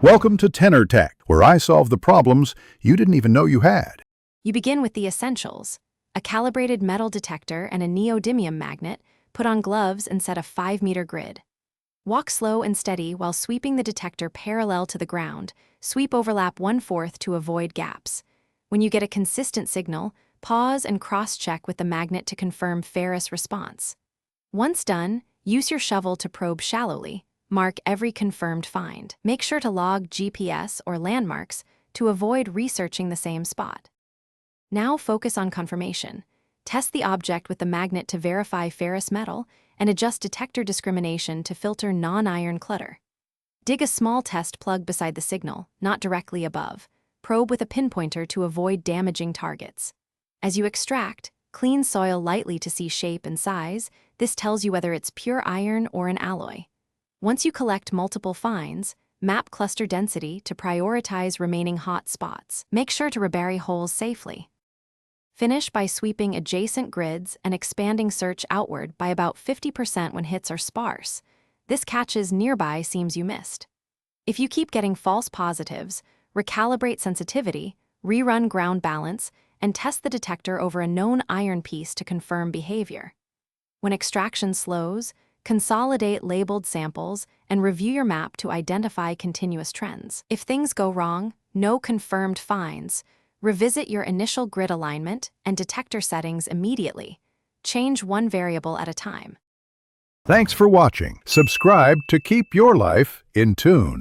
Welcome to Tenor Tech, where I solve the problems you didn't even know you had. You begin with the essentials: a calibrated metal detector and a neodymium magnet. Put on gloves and set a 5-meter grid. Walk slow and steady while sweeping the detector parallel to the ground. Sweep overlap 1/4 to avoid gaps. When you get a consistent signal, pause and cross-check with the magnet to confirm ferrous response. Once done, use your shovel to probe shallowly. Mark every confirmed find. Make sure to log GPS or landmarks to avoid researching the same spot. Now focus on confirmation. Test the object with the magnet to verify ferrous metal and adjust detector discrimination to filter non-iron clutter. Dig a small test plug beside the signal, not directly above. Probe with a pinpointer to avoid damaging targets. As you extract, clean soil lightly to see shape and size. This tells you whether it's pure iron or an alloy. Once you collect multiple finds, map cluster density to prioritize remaining hot spots. Make sure to rebury holes safely. Finish by sweeping adjacent grids and expanding search outward by about 50% when hits are sparse. This catches nearby seams you missed. If you keep getting false positives, recalibrate sensitivity, rerun ground balance, and test the detector over a known iron piece to confirm behavior. When extraction slows, consolidate labeled samples and review your map to identify continuous trends. If things go wrong, no confirmed finds, revisit your initial grid alignment and detector settings immediately. Change one variable at a time. Thanks for watching. Subscribe to keep your life in tune.